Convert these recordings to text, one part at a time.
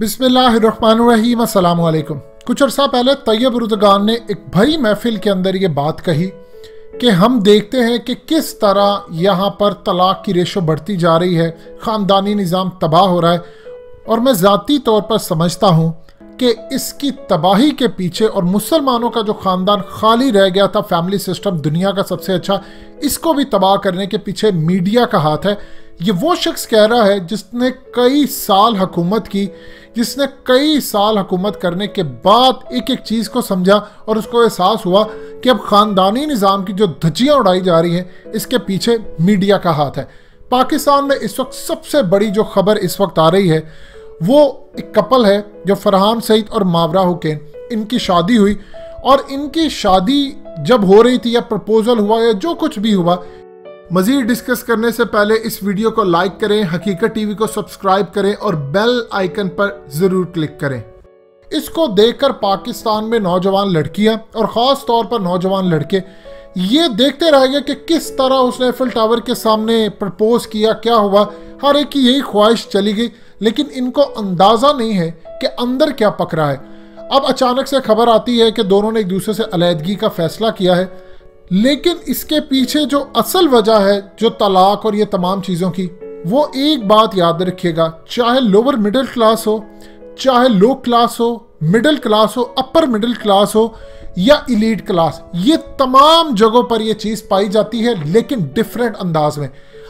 बिस्मिल्लाहिर्रहमानिर्रहीम अस्सलाम वालेकुम। कुछ अर्सा पहले तैयब रुदगान ने एक भरी महफिल के अंदर ये बात कही कि हम देखते हैं कि किस तरह यहाँ पर तलाक की रेशो बढ़ती जा रही है, ख़ानदानी निज़ाम तबाह हो रहा है। और मैं ज़ाती तौर पर समझता हूँ कि इसकी तबाही के पीछे और मुसलमानों का जो ख़ानदान खाली रह गया था, फैमिली सिस्टम दुनिया का सबसे अच्छा, इसको भी तबाह करने के पीछे मीडिया का हाथ है। ये वो शख्स कह रहा है जिसने कई साल हुकूमत की, जिसने कई साल हुकूमत करने के बाद एक एक चीज़ को समझा और उसको एहसास हुआ कि अब ख़ानदानी निज़ाम की जो धज्जियाँ उड़ाई जा रही हैं, इसके पीछे मीडिया का हाथ है। पाकिस्तान में इस वक्त सबसे बड़ी जो खबर इस वक्त आ रही है वो एक कपल है जो फरहान सईद और मावरा हुसैन, इनकी शादी हुई। और इनकी शादी जब हो रही थी या प्रपोजल हुआ या जो कुछ भी हुआ, मज़ीद डिस्कस करने से पहले इस वीडियो को लाइक करें, हकीकत टीवी को सब्सक्राइब करें और बेल आइकन पर ज़रूर क्लिक करें। इसको देखकर पाकिस्तान में नौजवान लड़कियां और ख़ास तौर पर नौजवान लड़के ये देखते रह गए कि किस तरह उसने एफिल टावर के सामने प्रपोज किया, क्या हुआ। हर एक की यही ख्वाहिश चली गई, लेकिन इनको अंदाज़ा नहीं है कि अंदर क्या पक रहा है। अब अचानक से खबर आती है कि दोनों ने एक दूसरे से अलहदगी का फैसला किया है, लेकिन इसके पीछे जो असल वजह है, जो तलाक और ये तमाम चीज़ों की, वो एक बात याद रखिएगा, चाहे लोअर मिडिल क्लास हो, चाहे लो क्लास हो, मिडिल क्लास हो, अपर मिडिल क्लास हो या इलीट क्लास, ये तमाम जगहों पर ये चीज़ पाई जाती है, लेकिन डिफरेंट अंदाज में।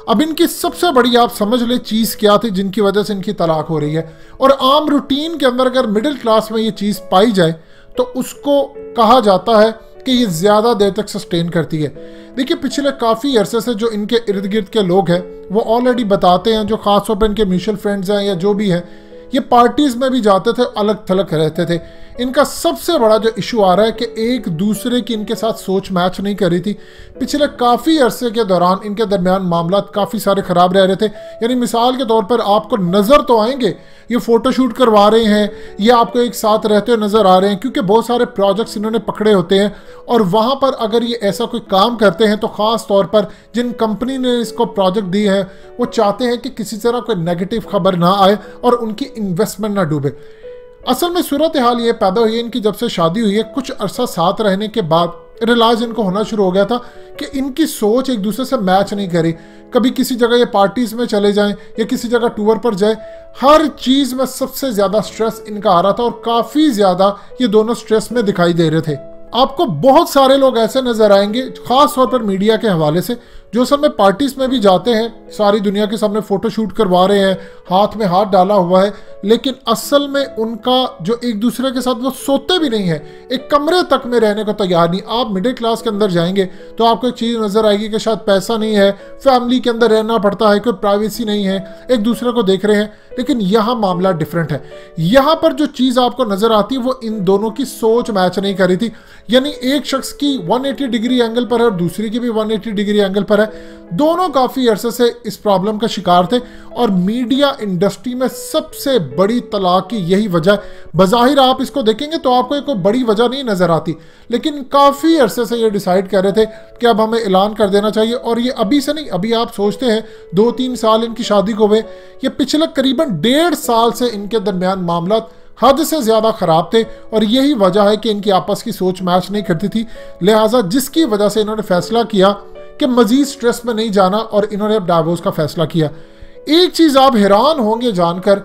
अब इनकी सबसे बड़ी आप समझ ले चीज़ क्या थी जिनकी वजह से इनकी तलाक हो रही है। और आम रूटीन के अंदर अगर मिडिल क्लास में ये चीज़ पाई जाए तो उसको कहा जाता है कि ये ज़्यादा देर तक सस्टेन करती है। देखिए, पिछले काफ़ी अरसे से जो इनके इर्द गिर्द के लोग हैं वो ऑलरेडी बताते हैं, जो ख़ास तौर पर इनके म्यूचुअल फ्रेंड्स हैं या जो भी हैं, ये पार्टीज़ में भी जाते थे, अलग थलग रहते थे। इनका सबसे बड़ा जो इशू आ रहा है कि एक दूसरे की इनके साथ सोच मैच नहीं कर रही थी। पिछले काफ़ी अरसे के दौरान इनके दरमियान मामला काफ़ी सारे ख़राब रह रहे थे। यानी मिसाल के तौर पर आपको नज़र तो आएंगे ये फ़ोटोशूट करवा रहे हैं, ये आपको एक साथ रहते हुए नज़र आ रहे हैं, क्योंकि बहुत सारे प्रोजेक्ट्स इन्होंने पकड़े होते हैं। और वहाँ पर अगर ये ऐसा कोई काम करते हैं तो ख़ास तौर पर जिन कंपनी ने इसको प्रोजेक्ट दी है वो चाहते हैं कि किसी तरह कोई नेगेटिव खबर ना आए और उनकी इन्वेस्टमेंट ना डूबे। असल में सूरत हाल ये पैदा हुई है इनकी जब से शादी हुई है, कुछ अरसा साथ रहने के बाद रियलाइज इनको होना शुरू हो गया था कि इनकी सोच एक दूसरे से मैच नहीं करी। कभी किसी जगह ये पार्टीज में चले जाएं या किसी जगह टूर पर जाए, हर चीज़ में सबसे ज़्यादा स्ट्रेस इनका आ रहा था और काफ़ी ज़्यादा ये दोनों स्ट्रेस में दिखाई दे रहे थे। आपको बहुत सारे लोग ऐसे नजर आएंगे, खास तौर पर मीडिया के हवाले से, जो सब में पार्टीज में भी जाते हैं, सारी दुनिया के सामने फोटो शूट करवा रहे हैं, हाथ में हाथ डाला हुआ है, लेकिन असल में उनका जो एक दूसरे के साथ वो सोते भी नहीं है, एक कमरे तक में रहने को तैयार नहीं। आप मिडिल क्लास के अंदर जाएंगे तो आपको एक चीज़ नजर आएगी कि शायद पैसा नहीं है, फैमिली के अंदर रहना पड़ता है, कोई प्राइवेसी नहीं है, एक दूसरे को देख रहे हैं। लेकिन यहाँ मामला डिफरेंट है। यहाँ पर जो चीज़ आपको नजर आती है वो इन दोनों की सोच मैच नहीं कर रही थी। यानी एक शख्स की 180 डिग्री एंगल पर है और दूसरी की भी 180 डिग्री एंगल पर है। दोनों काफ़ी अरसे से इस प्रॉब्लम का शिकार थे और मीडिया इंडस्ट्री में सबसे बड़ी तलाक की यही वजह है। बज़ाहिर आप इसको देखेंगे तो आपको कोई बड़ी वजह नहीं नज़र आती, लेकिन काफ़ी अरसे से ये डिसाइड कर रहे थे कि अब हमें ऐलान कर देना चाहिए। और ये अभी से नहीं, अभी आप सोचते हैं 2-3 साल इनकी शादी को हुए, ये पिछले करीबन 1.5 साल से इनके दरमियान मामला हद से ज़्यादा ख़राब थे। और यही वजह है कि इनकी आपस की सोच मैच नहीं करती थी, लिहाजा जिसकी वजह से इन्होंने फैसला किया कि मज़ीद स्ट्रेस में नहीं जाना और इन्होंने अब डाइवोर्स का फैसला किया। एक चीज़ आप हैरान होंगे जानकर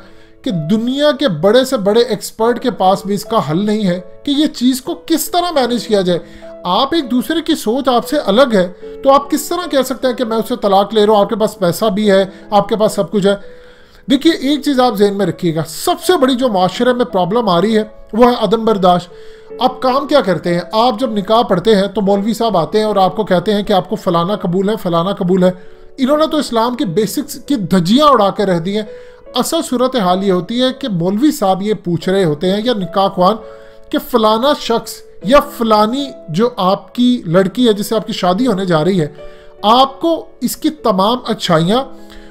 कि दुनिया के बड़े से बड़े एक्सपर्ट के पास भी इसका हल नहीं है कि ये चीज़ को किस तरह मैनेज किया जाए। आप एक दूसरे की सोच आपसे अलग है तो आप किस तरह कह सकते हैं कि मैं उससे तलाक ले रहा हूँ, आपके पास पैसा भी है, आपके पास सब कुछ है। देखिए, एक चीज़ आप ज़हन में रखिएगा, सबसे बड़ी जो माशरे में प्रॉब्लम आ रही है वो है अदम बर्दाश्त। आप काम क्या करते हैं, आप जब निकाह पढ़ते हैं तो मौलवी साहब आते हैं और आपको कहते हैं कि आपको फलाना कबूल है, फलाना कबूल है। इन्होंने तो इस्लाम की बेसिक्स की धज्जियाँ उड़ा कर रख दी हैं। असल सूरत हाल ये होती है कि मौलवी साहब ये पूछ रहे होते हैं या निकाह ख्वान कि फलाना शख्स या फलानी जो आपकी लड़की है जिससे आपकी शादी होने जा रही है, आपको इसकी तमाम अच्छाइयाँ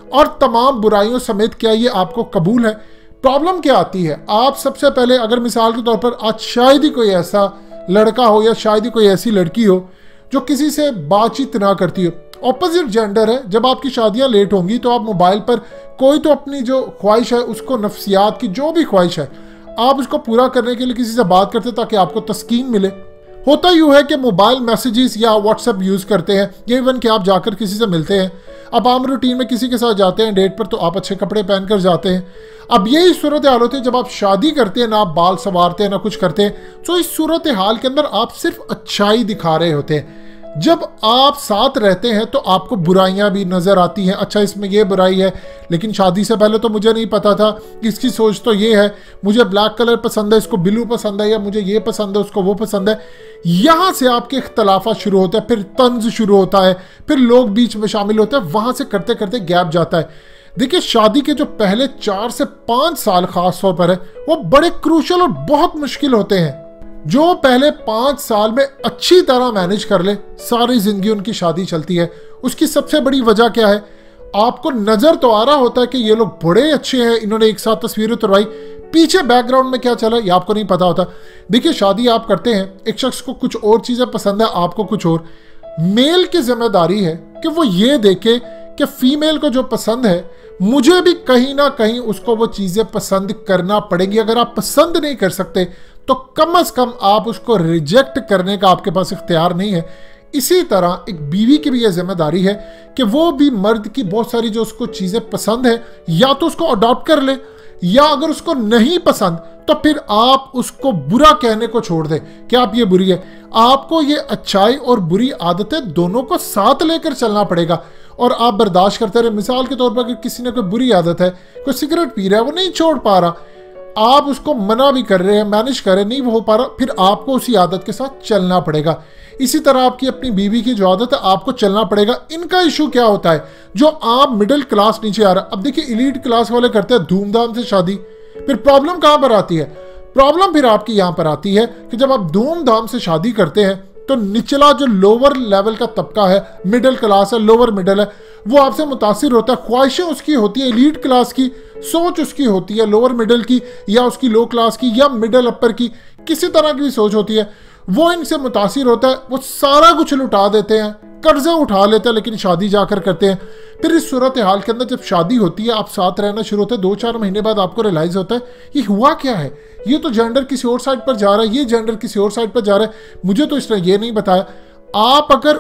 और तमाम बुराइयों समेत क्या ये आपको कबूल है। प्रॉब्लम क्या आती है, आप सबसे पहले अगर मिसाल के तौर पर आज शायद ही कोई ऐसा लड़का हो या शायद ही कोई ऐसी लड़की हो जो किसी से बातचीत ना करती हो, ऑपोजिट जेंडर है, जब आपकी शादियां लेट होंगी तो आप मोबाइल पर कोई तो अपनी जो ख्वाहिश है उसको, नफ्सियात की जो भी ख्वाहिश है, आप उसको पूरा करने के लिए किसी से बात करते ताकि आपको तस्कीन मिले। होता यूँ है कि मोबाइल मैसेजेस या व्हाट्सएप यूज़ करते हैं, या इवन कि आप जाकर किसी से मिलते हैं। अब आम रूटीन में किसी के साथ जाते हैं डेट पर तो आप अच्छे कपड़े पहनकर जाते हैं। अब यही सूरत हाल होती है जब आप शादी करते हैं, ना आप बाल संवारते हैं ना कुछ करते हैं, तो इस सूरत हाल के अंदर आप सिर्फ अच्छाई दिखा रहे होते हैं। जब आप साथ रहते हैं तो आपको बुराइयां भी नजर आती हैं, अच्छा इसमें ये बुराई है, लेकिन शादी से पहले तो मुझे नहीं पता था, इसकी सोच तो ये है, मुझे ब्लैक कलर पसंद है, इसको ब्लू पसंद है, या मुझे ये पसंद है, उसको वो पसंद है। यहां से आपके इख्तलाफात शुरू होते हैं, फिर तंज शुरू होता है, फिर लोग बीच में शामिल होते हैं, वहां से करते करते गैप जाता है। देखिए, शादी के जो पहले 4 से 5 साल खास तौर पर है, वो बड़े क्रूशल और बहुत मुश्किल होते हैं। जो पहले 5 साल में अच्छी तरह मैनेज कर ले, सारी जिंदगी उनकी शादी चलती है। उसकी सबसे बड़ी वजह क्या है? आपको नजर तो आ रहा होता है कि ये लोग बड़े अच्छे हैं, इन्होंने एक साथ तस्वीरें उतरवाई, पीछे बैकग्राउंड में क्या चला ये आपको नहीं पता होता। देखिए, शादी आप करते हैं, एक शख्स को कुछ और चीजें पसंद है, आपको कुछ और। मेल की जिम्मेदारी है कि वो ये देखे कि फीमेल को जो पसंद है, मुझे भी कहीं ना कहीं उसको वो चीजें पसंद करना पड़ेगी। अगर आप पसंद नहीं कर सकते तो कम से कम आप उसको रिजेक्ट करने का आपके पास इख्तियार नहीं है। इसी तरह एक बीवी की भी यह जिम्मेदारी है कि वो भी मर्द की बहुत सारी जो उसको चीजें पसंद है, या तो उसको अडॉप्ट कर ले, या अगर उसको नहीं पसंद तो फिर आप उसको बुरा कहने को छोड़ दें कि आप ये बुरी है। आपको ये अच्छाई और बुरी आदतें दोनों को साथ लेकर चलना पड़ेगा, और आप बर्दाश्त करते रहे। मिसाल के तौर पर अगर किसी ने कोई बुरी आदत है, कोई सिगरेट पी रहा है, वो नहीं छोड़ पा रहा, आप उसको मना भी कर रहे हैं, मैनेज कर रहे हैं, नहीं वो हो पा रहा, फिर आपको उसी आदत के साथ चलना पड़ेगा। इसी तरह आपकी अपनी बीवी की जो आदत है, आपको चलना पड़ेगा। इनका इशू क्या होता है? जो आप मिडिल क्लास नीचे आ रहा है। अब देखिए, एलीट क्लास वाले करते हैं धूमधाम से शादी, फिर प्रॉब्लम कहां पर आती है? प्रॉब्लम फिर आपकी यहां पर आती है कि जब आप धूमधाम से शादी करते हैं तो निचला जो लोअर लेवल का तबका है, मिडिल क्लास है, लोअर मिडिल है, वो आपसे मुतासिर होता है। ख्वाहिशें उसकी होती है एलीट क्लास की, सोच उसकी होती है लोअर मिडिल की, या उसकी लो क्लास की, या मिडिल अपर की, किसी तरह की भी सोच होती है। वो इनसे मुतासिर होता है, वो सारा कुछ लुटा देते हैं, कर्जे उठा लेते हैं, लेकिन शादी जाकर करते हैं। फिर इस सूरत हाल के अंदर जब शादी होती है, आप साथ रहना शुरू होते हैं, 2-4 महीने बाद आपको रियलाइज होता है ये हुआ क्या है, ये तो जेंडर किसी और साइड पर जा रहा है, ये जेंडर किसी और साइड पर जा रहा है, मुझे तो इसने ये नहीं बताया। आप अगर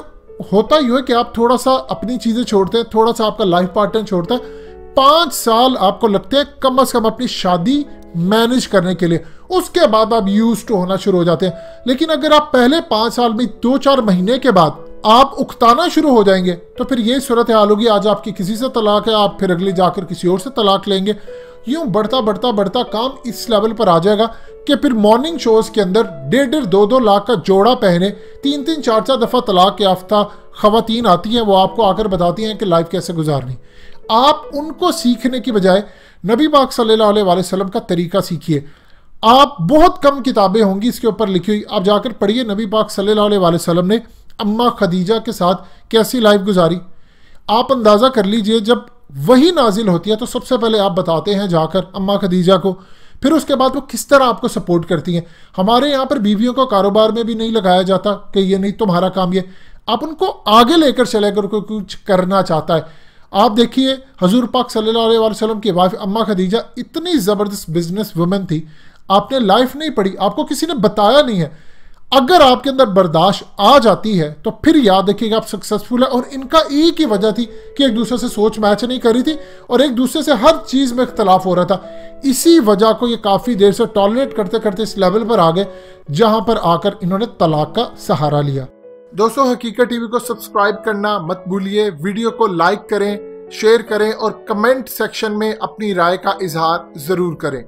होता ही है कि आप थोड़ा सा अपनी चीजें छोड़ते हैं, थोड़ा सा आपका लाइफ पार्टनर छोड़ता है, 5 साल आपको लगते हैं कम से कम अपनी शादी मैनेज करने के लिए, उसके बाद आप यूज टू होना शुरू हो जाते हैं। लेकिन अगर आप पहले 5 साल में 2-4 महीने के बाद आप उकताना शुरू हो जाएंगे तो फिर ये सूरत हाल होगी, आज आपकी किसी से तलाक है, आप फिर अगली जाकर किसी और से तलाक लेंगे। यूं बढ़ता बढ़ता बढ़ता काम इस लेवल पर आ जाएगा कि फिर मॉर्निंग शोज के अंदर 1.5-2 लाख का जोड़ा पहने 3-3, 4-4 दफा तलाक याफ्ता खवातीन आती हैं, वो आपको आकर बताती हैं कि लाइफ कैसे गुजारनी। आप उनको सीखने की बजाय नबी पाक सल्लल्लाहु अलैहि वसल्लम का तरीका सीखिए। आप बहुत कम किताबें होंगी इसके ऊपर लिखी हुई, आप जाकर पढ़िए नबी पाक सल्लल्लाहु अलैहि वसल्लम ने अम्मा खदीजा के साथ कैसी लाइफ गुजारी। आप अंदाज़ा कर लीजिए, जब वही नाजिल होती है तो सबसे पहले आप बताते हैं जाकर अम्मा खदीजा को, फिर उसके बाद वो किस तरह आपको सपोर्ट करती हैं। हमारे यहाँ पर बीवियों को कारोबार में भी नहीं लगाया जाता कि ये नहीं तुम्हारा काम, ये आप उनको आगे लेकर चले अगर कोई कुछ करना चाहता है। आप देखिए, हजूर पाक सल्लल्लाहु अलैहि वसल्लम की वाइफ अम्मा खदीजा इतनी ज़बरदस्त बिजनेस वुमेन थी, आपने लाइफ नहीं पढ़ी, आपको किसी ने बताया नहीं है। अगर आपके अंदर बर्दाश्त आ जाती है तो फिर याद रखिएगा आप सक्सेसफुल है। और इनका एक ही वजह थी कि एक दूसरे से सोच मैच नहीं कर रही थी और एक दूसरे से हर चीज़ में इख्तलाफ हो रहा था। इसी वजह को ये काफ़ी देर से टॉलरेट करते करते इस लेवल पर आ गए जहां पर आकर इन्होंने तलाक का सहारा लिया। दोस्तों, हकीकत टीवी को सब्सक्राइब करना मत भूलिए, वीडियो को लाइक करें, शेयर करें और कमेंट सेक्शन में अपनी राय का इजहार ज़रूर करें।